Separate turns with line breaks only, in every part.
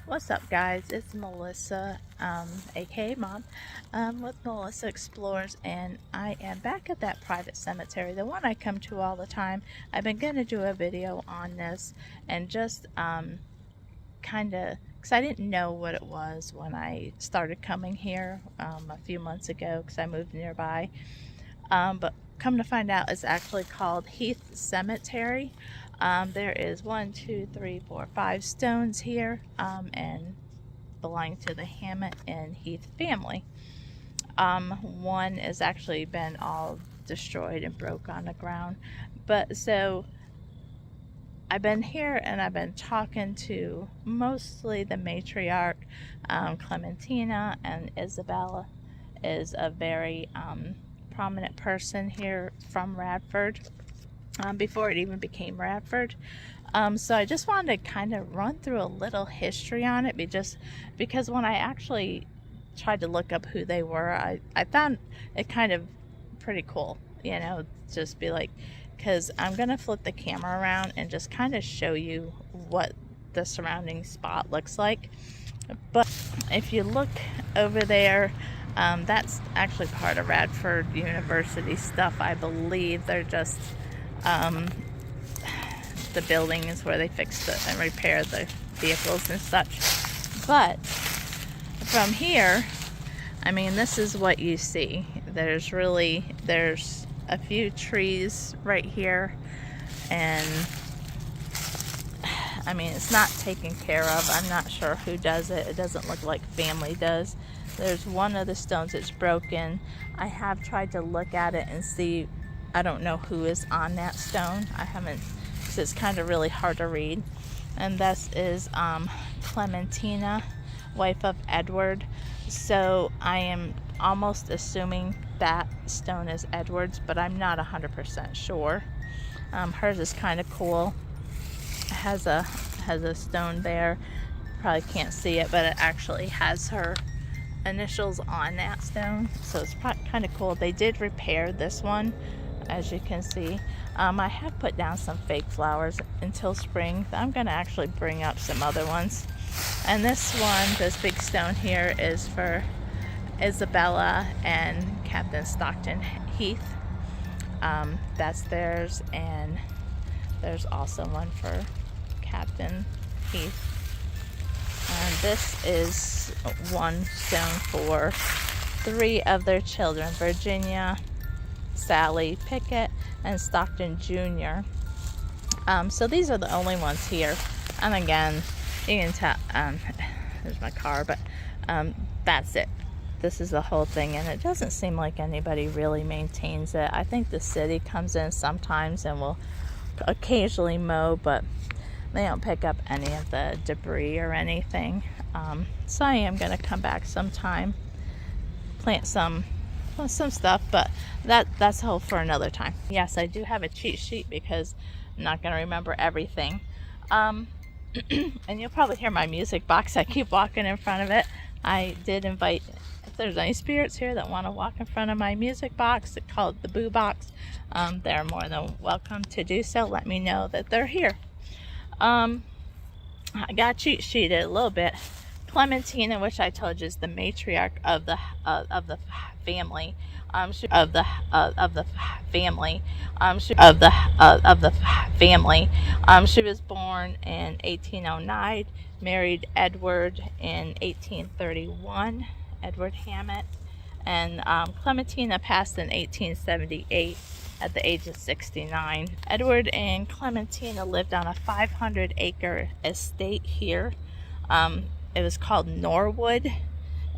What's up, guys? It's Melissa, aka Mom, with Melissa Explores, and I am back at that private cemetery, the one I come to all the time. I've been going to do a video on this and just kind of, because I didn't know what it was when I started coming here a few months ago because I moved nearby. But come to find out, it's actually called Heth Cemetery. There is 5 stones here, and belonging to the Hammett and Heath family. One has actually been all destroyed and broke on the ground. But so I've been here and I've been talking to mostly the matriarch, Clementina, and Isabella is a very prominent person here from Radford, before it even became Radford. So I just wanted to kind of run through a little history on it, because when I actually tried to look up who they were, I found it kind of pretty cool, just be like, because I'm going to flip the camera around and just kind of show you what the surrounding spot looks like. But if you look over there, that's actually part of Radford University stuff, I believe. They're just the buildings where they fix and repair the vehicles and such. But from here, I mean, this is what you see. There's a few trees right here, and I mean, it's not taken care of. I'm not sure who does it. It doesn't look like family does. There's one of the stones that's broken. I have tried to look at it and see. I don't know who is on that stone. I haven't, because it's kind of really hard to read. And this is Clementina, wife of Edward. So I am almost assuming that stone is Edward's, but I'm not 100% sure. Hers is kind of cool. It has a stone there. Probably can't see it, but it actually has her initials on that stone. So it's kind of cool. They did repair this one, as you can see. I have put down some fake flowers until spring. I'm going to actually bring up some other ones. And this big stone here is for Isabella and Captain Stockton Heath. That's theirs, and there's also one for Captain Heath. And this is one stone for 3 of their children, Virginia, Sally Pickett, and Stockton Jr. So these are the only ones here. And again, you can tell, there's my car, but that's it. This is the whole thing, and it doesn't seem like anybody really maintains it. I think the city comes in sometimes and will occasionally mow, but they don't pick up any of the debris or anything. So I am going to come back sometime, plant some stuff, but that's all for another time. Yes, I do have a cheat sheet because I'm not going to remember everything. And you'll probably hear my music box. I keep walking in front of it. I did invite, if there's any spirits here that want to walk in front of my music box, it's called the Boo Box. They're more than welcome to do so. Let me know that they're here. I got cheat sheeted a little bit. Clementina, which I told you is the matriarch of the family, she was born in 1809, married Edward in 1831, Edward Hammett, and Clementina passed in 1878 at the age of 69. Edward and Clementina lived on a 500-acre estate here. It was called Norwood,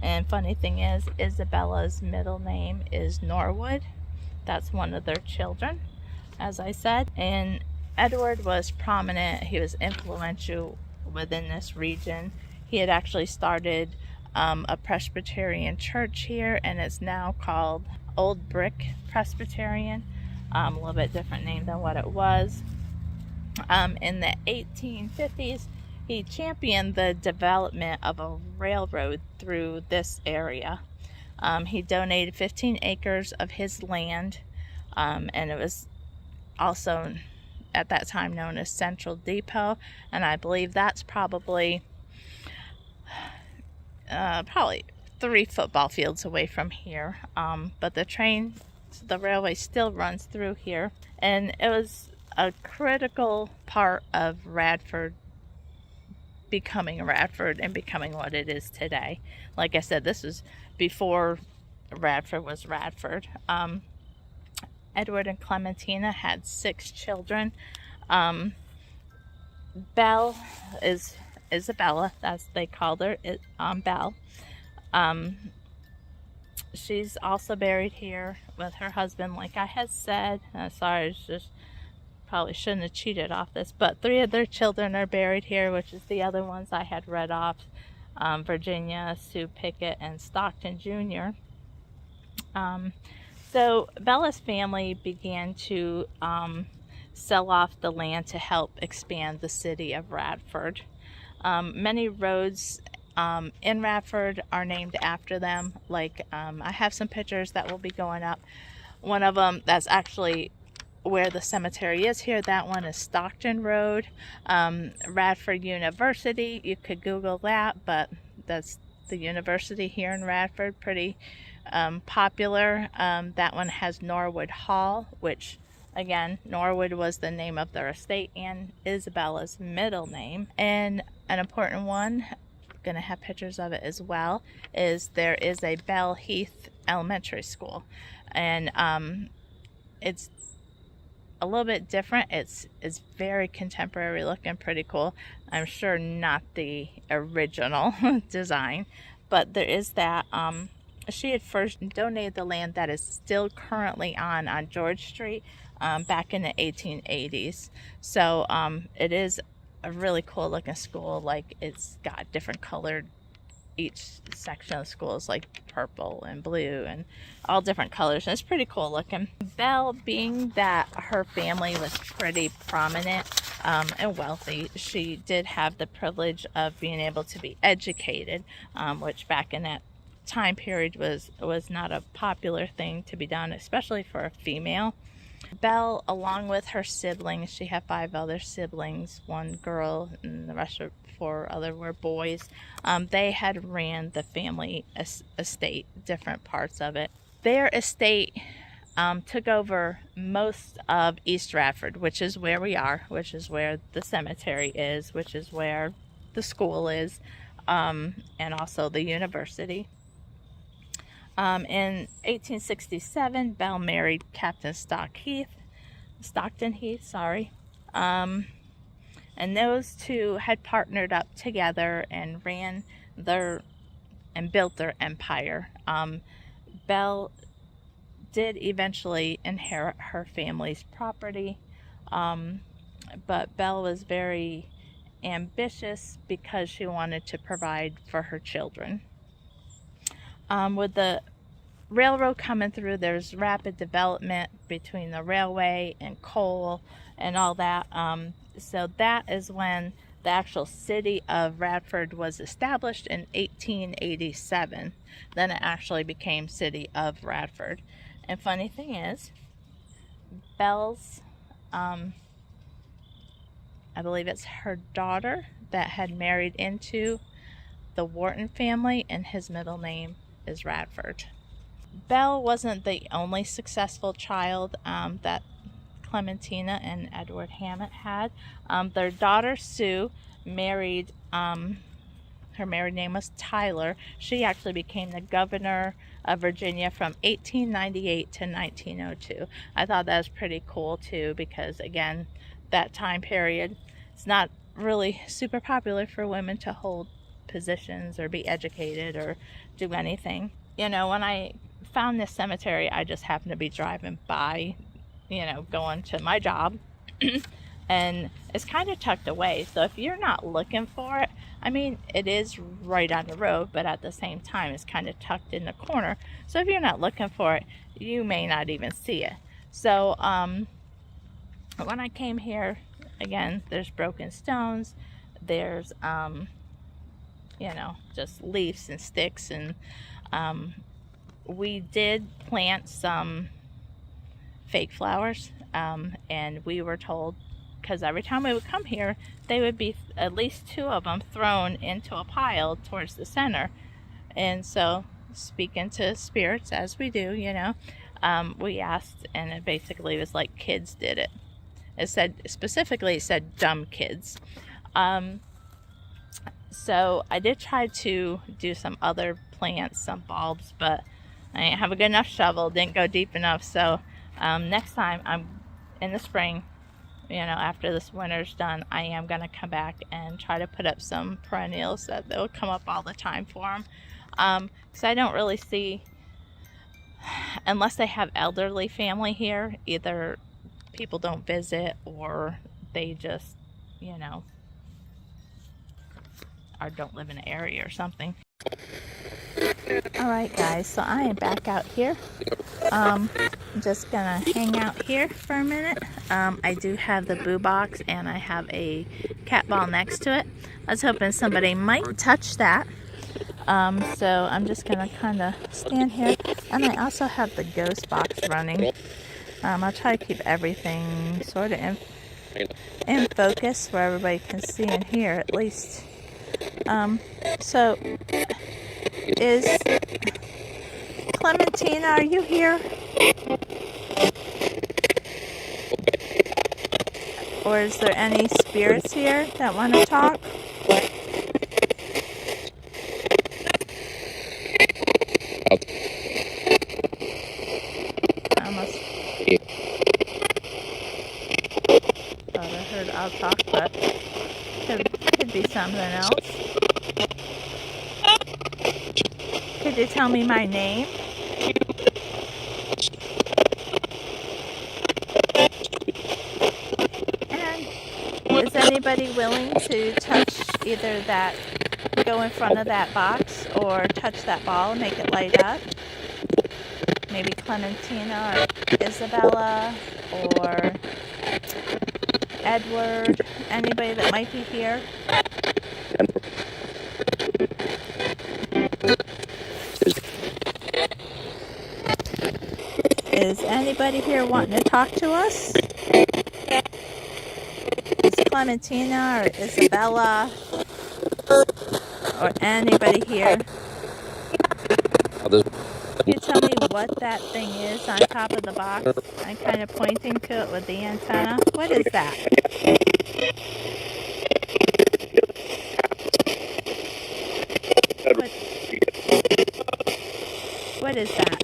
and funny thing is, Isabella's middle name is Norwood. That's one of their children, as I said. And Edward was prominent. He was influential within this region. He had actually started a Presbyterian church here, and it's now called Old Brick Presbyterian. A little bit different name than what it was. In the 1850s, he championed the development of a railroad through this area. He donated 15 acres of his land, and it was also at that time known as Central Depot, and I believe that's probably probably 3 football fields away from here. But the railway still runs through here, and it was a critical part of Radford becoming Radford and becoming what it is today. Like I said, this was before Radford was Radford. Edward and Clementina had 6 children. Belle is Isabella, as they called her, Belle. She's also buried here with her husband, like I had said. Sorry, it's just probably shouldn't have cheated off this, but 3 of their children are buried here, which is the other ones I had read off. Virginia, Sue Pickett, and Stockton Jr. So Bella's family began to sell off the land to help expand the city of Radford. Many roads in Radford are named after them. Like, I have some pictures that will be going up. One of them that's actually where the cemetery is here, that one is Stockton Road. Radford University, you could Google that, but that's the university here in Radford, pretty popular. That one has Norwood Hall, which again, Norwood was the name of their estate and Isabella's middle name. And an important one, going to have pictures of it as well, is there is a Bell Heath Elementary School, and it's a little bit different. It's very contemporary looking, pretty cool. I'm sure not the original design, but there is that. She had first donated the land that is still currently on George Street back in the 1880s. So it is a really cool looking school. Like, it's got different colored, each section of the school is like purple and blue and all different colors, and it's pretty cool looking. Belle, being that her family was pretty prominent and wealthy, she did have the privilege of being able to be educated, which back in that time period was not a popular thing to be done, especially for a female. Belle, along with her siblings, she had 5 other siblings, 1 girl and the rest of 4 other were boys. They had ran the family estate, different parts of it. Their estate took over most of East Radford, which is where we are, which is where the cemetery is, which is where the school is, and also the university. In 1867, Belle married Captain Stockton Heath, and those 2 had partnered up together and built their empire. Belle did eventually inherit her family's property, but Belle was very ambitious because she wanted to provide for her children. With the railroad coming through, there's rapid development between the railway and coal and all that. So that is when the actual city of Radford was established in 1887. Then it actually became City of Radford. And funny thing is, Belle's, I believe it's her daughter that had married into the Wharton family, and his middle name is Radford. Belle wasn't the only successful child that Clementina and Edward Hammett had. Their daughter Sue married, her married name was Tyler. She actually became the governor of Virginia from 1898 to 1902. I thought that was pretty cool too, because again, that time period, it's not really super popular for women to hold positions or be educated or do anything. You know, when I found this cemetery, I just happened to be driving by, going to my job, and it's kind of tucked away. So if you're not looking for it, I mean, it is right on the road, but at the same time, it's kind of tucked in the corner. So if you're not looking for it, you may not even see it. So when I came here, again, there's broken stones, there's just leaves and sticks, and we did plant some fake flowers, and we were told, because every time we would come here, they would be at least 2 of them thrown into a pile towards the center. And so, speaking to spirits, as we do, you know, we asked, and it basically was like kids did it. It said, specifically, it said dumb kids. So I did try to do some other plants, some bulbs, but I didn't have a good enough shovel, didn't go deep enough. So next time, I'm in the spring, you know, after this winter's done, I am going to come back and try to put up some perennials that they'll come up all the time for them. So I don't really see, unless they have elderly family here, either people don't visit or they just, you know, or don't live in an area or something. Alright guys, so I am back out here. I'm just gonna hang out here for a minute. I do have the boo box and I have a cat ball next to it. I was hoping somebody might touch that. So I'm just gonna kind of stand here, and I also have the ghost box running. I'll try to keep everything sort of in focus where everybody can see and hear at least. So is Clementina, are you here? Or is there any spirits here that want to talk? Thought I heard I'll talk, but could be something else. Could you tell me my name? And is anybody willing to touch either that, go in front of that box, or touch that ball and make it light up? Maybe Clementina or Isabella or Edward, anybody that might be here? Is anybody here wanting to talk to us? Is Clementina or Isabella or anybody here? Can you tell me what that thing is on top of the box? I'm kind of pointing to it with the antenna. What is that? What is that?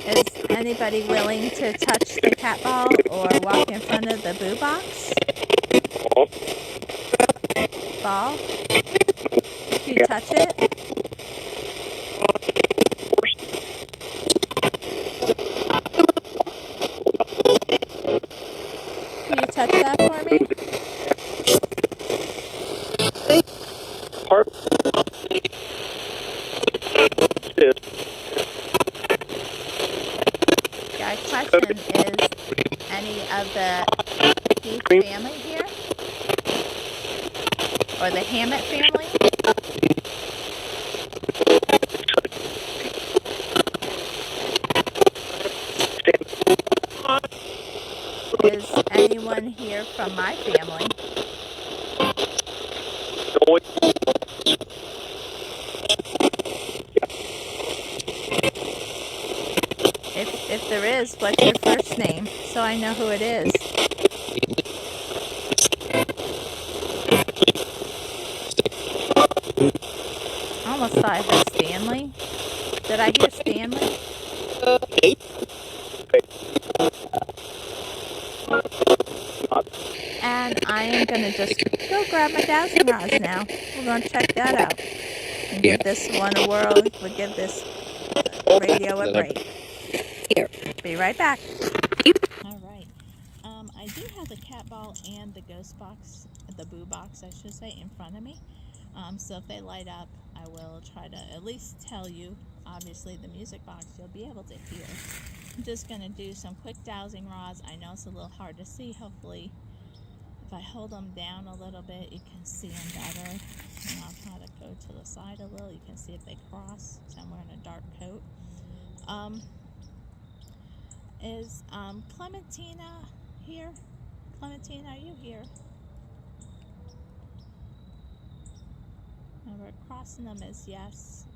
Is anybody willing to touch the cat ball or walk in front of the boo box? Ball? Can you touch it? Can you touch that for me? My question is, any of the Heth family here? Or the Hammett family? Is anyone here from my family? If there is, what's your first name? So I know who it is. I almost thought I heard Stanley. Did I hear Stanley? And I am going to just go grab my dowsing rods now. We're going to check that out. And give this one a whirl. We'll give this radio a break. Be right back. Alright. I do have the cat ball and the ghost box, the boo box I should say, in front of me. So if they light up, I will try to at least tell you. Obviously the music box you'll be able to hear. I'm just going to do some quick dowsing rods. I know it's a little hard to see. Hopefully If I hold them down a little bit, you can see them better. And I'll try to go to the side a little. You can see if they cross. So I'm wearing a dark coat. Is Clementina here? Clementina, are you here? Remember, crossing them is yes.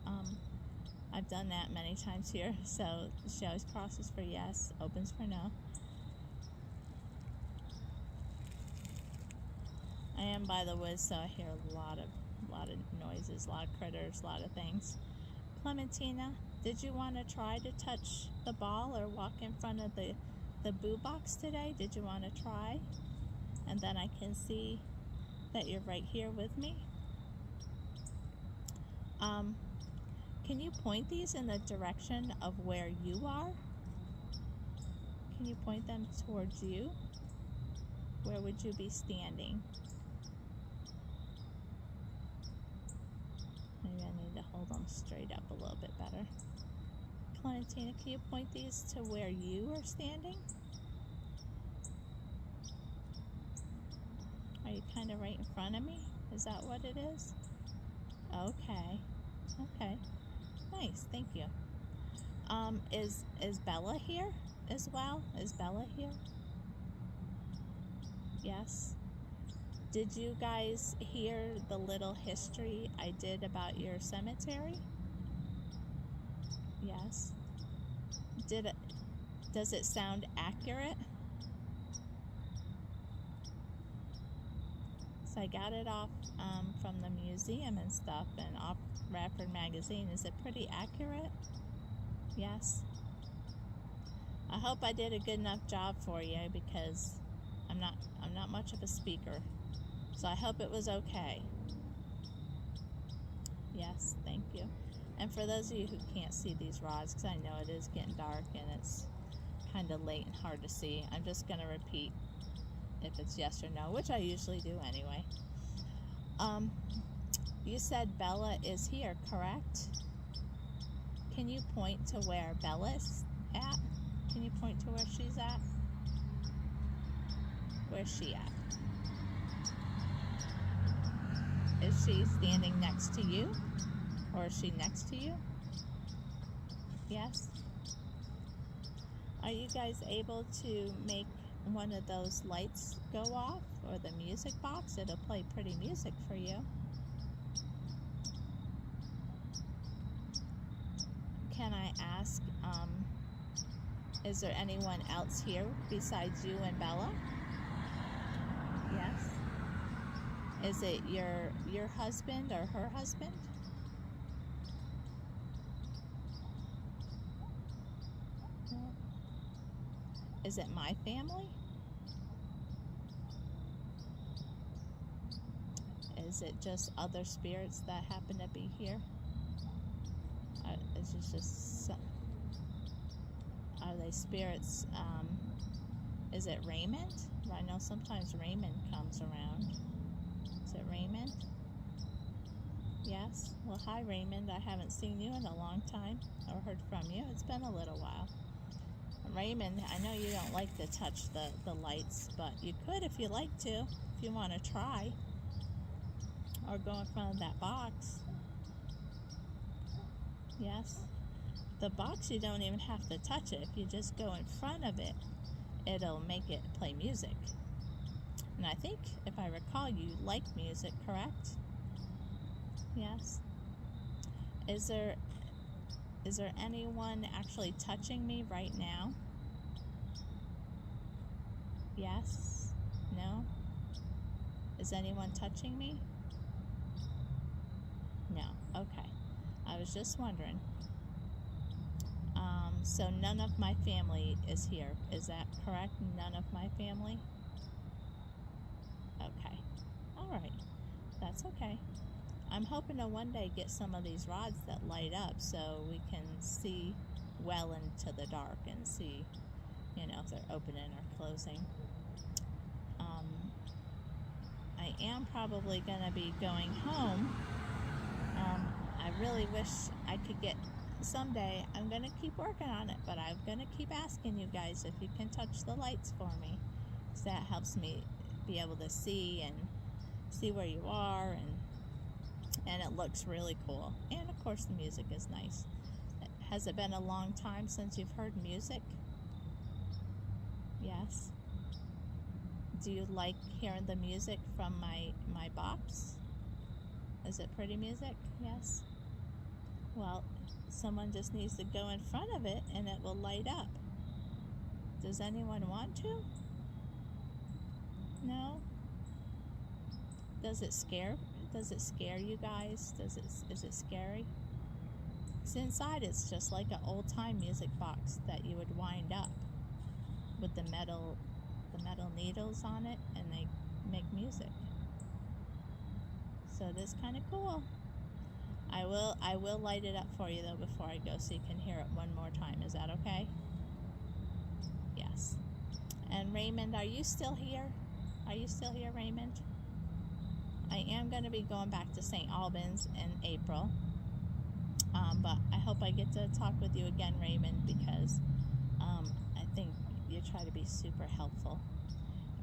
I've done that many times here. So she always crosses for yes, opens for no. I am by the woods, so I hear a lot of noises, a lot of critters, a lot of things. Clementina, did you want to try to touch the ball or walk in front of the boo box today? Did you want to try? And then I can see that you're right here with me. Can you point these in the direction of where you are? Can you point them towards you? Where would you be standing? Maybe I need to hold them straight up a little bit better. Clementina, can you point these to where you are standing? Are you kind of right in front of me? Is that what it is? Okay. Okay. Nice. Thank you. Is Bella here as well? Is Bella here? Yes. Did you guys hear the little history I did about your cemetery? Yes. Does it sound accurate? So I got it off from the museum and stuff, and off Radford Magazine. Is it pretty accurate? Yes. I hope I did a good enough job for you, because I'm not much of a speaker. So I hope it was okay. Yes, thank you. And for those of you who can't see these rods, because I know it is getting dark and it's kind of late and hard to see, I'm just going to repeat if it's yes or no, which I usually do anyway. You said Bella is here, correct? Can you point to where Bella's at? Can you point to where she's at? Where's she at? Is she standing next to you? Or is she next to you? Yes? Are you guys able to make one of those lights go off, or the music box? It'll play pretty music for you. Can I ask, is there anyone else here besides you and Bella? Yes. Is it your husband or her husband? No. Is it my family? Is it just other spirits that happen to be here? Is it just some, are they spirits? Is it Raymond? I know sometimes Raymond comes around. Is it Raymond? Yes? Well, hi Raymond. I haven't seen you in a long time or heard from you. It's been a little while. Raymond, I know you don't like to touch the lights, but you could if you like to, if you want to try. Or go in front of that box. Yes? The box, you don't even have to touch it. If you just go in front of it, it'll make it play music. And I think, if I recall, you like music, correct? Yes? Is there anyone actually touching me right now? Yes? No? Is anyone touching me? No. Okay. I was just wondering. So none of my family is here. Is that correct? None of my family? Okay. All right. That's okay. I'm hoping to one day get some of these rods that light up so we can see well into the dark and see, if they're opening or closing. I am probably going to be going home. I really wish I could get someday. I'm going to keep working on it, but I'm going to keep asking you guys if you can touch the lights for me, because that helps me be able to see where you are, and it looks really cool. And of course the music is nice. Has it been a long time since you've heard music? Yes. Do you like hearing the music from my box? Is it pretty music? Yes. Well, someone just needs to go in front of it and it will light up. Does anyone want to? No? Does it scare you guys? Is it scary? So inside it's just like an old-time music box that you would wind up with the metal needles on it, and they make music. So it is kind of cool. I will light it up for you though before I go, so you can hear it one more time. Is that okay? Yes. And Raymond, are you still here? Are you still here, Raymond? I am going to be going back to St. Albans in April. But I hope I get to talk with you again, Raymond, because I think you try to be super helpful.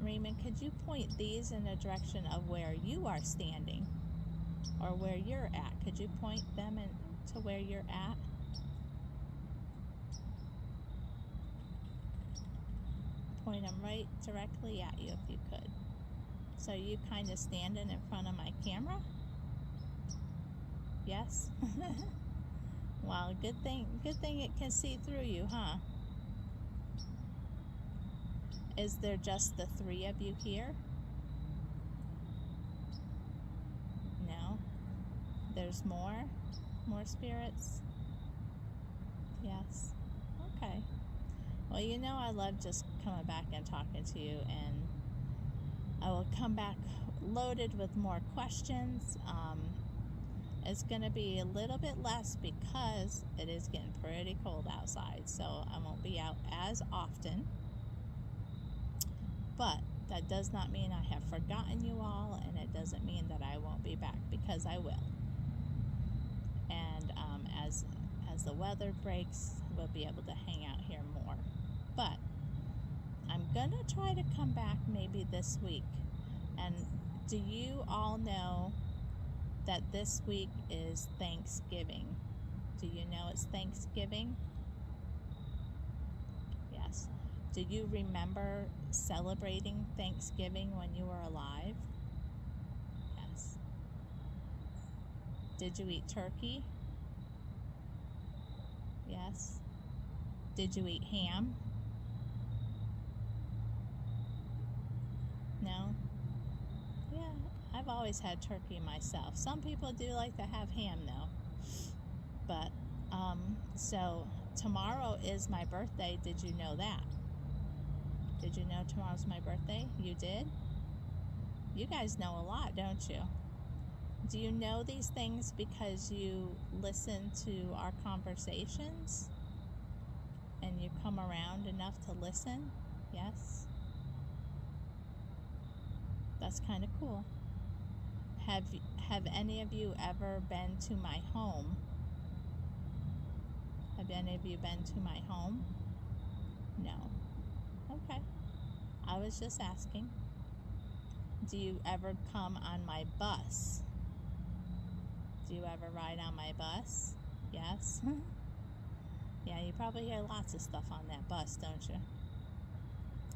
Raymond, could you point these in the direction of where you are standing or where you're at? Could you point them to where you're at? Point them right directly at you if you could. So you kind of standing in front of my camera? Yes? Well, good thing it can see through you, huh? Is there just the three of you here? No? There's more spirits? Yes. Okay. Well, you know I love just coming back and talking to you, and I will come back loaded with more questions. It's going to be a little bit less because it is getting pretty cold outside, so I won't be out as often. But that does not mean I have forgotten you all, and it doesn't mean that I won't be back, because I will. And as the weather breaks, we'll be able to hang out here more. But I'm going to try to come back maybe this week. And do you all know that this week is Thanksgiving? Do you know it's Thanksgiving? Yes. Do you remember celebrating Thanksgiving when you were alive? Yes. Did you eat turkey? Yes. Did you eat ham? No? Yeah, I've always had turkey myself. Some people do like to have ham though. But, so tomorrow is my birthday. Did you know that? Did you know tomorrow's my birthday? You did? You guys know a lot, don't you? Do you know these things because you listen to our conversations? And you come around enough to listen? Yes? That's kind of cool. Have any of you ever been to my home? Have any of you been to my home? No. Okay. I was just asking. Do you ever come on my bus? Do you ever ride on my bus? Yes? Yeah, you probably hear lots of stuff on that bus, don't you?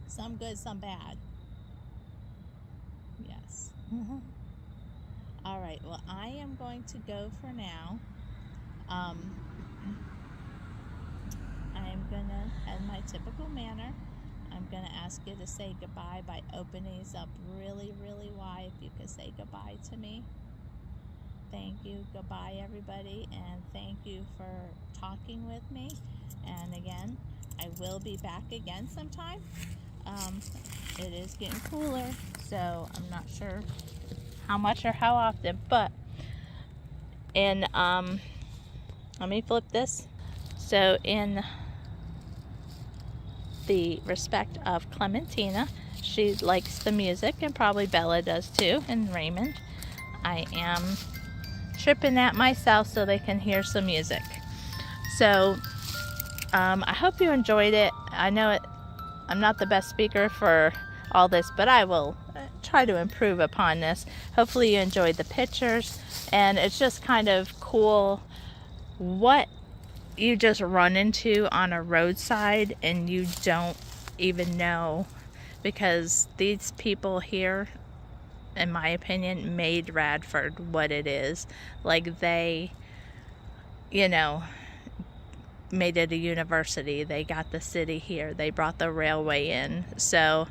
Some good, some bad. Yes. All right, well, I am going to go for now. I am going to, in my typical manner, I'm going to ask you to say goodbye by opening these up really, really wide. If you could say goodbye to me. Thank you. Goodbye, everybody. And thank you for talking with me. And again, I will be back again sometime. It is getting cooler, so I'm not sure how much or how often. But in, let me flip this. So in the respect of Clementina, she likes the music, and probably Bella does too, and Raymond. I am tripping that myself so they can hear some music. So I hope you enjoyed it. I know I'm not the best speaker for all this, but I will try to improve upon this. Hopefully you enjoyed the pictures, and it's just kind of cool what you just run into on a roadside and you don't even know, because these people here, in my opinion, made Radford what it is. Like, they, you know, made it a university. They got the city here. They brought the railway in. So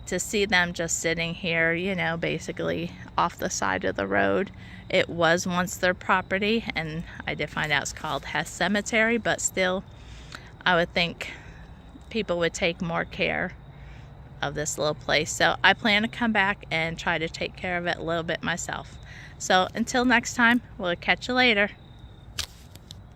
to see them just sitting here, you know, basically off the side of the road, it was once their property, and I did find out it's called Heth Cemetary, but still, I would think people would take more care of this little place. So I plan to come back and try to take care of it a little bit myself. So until next time, we'll catch you later.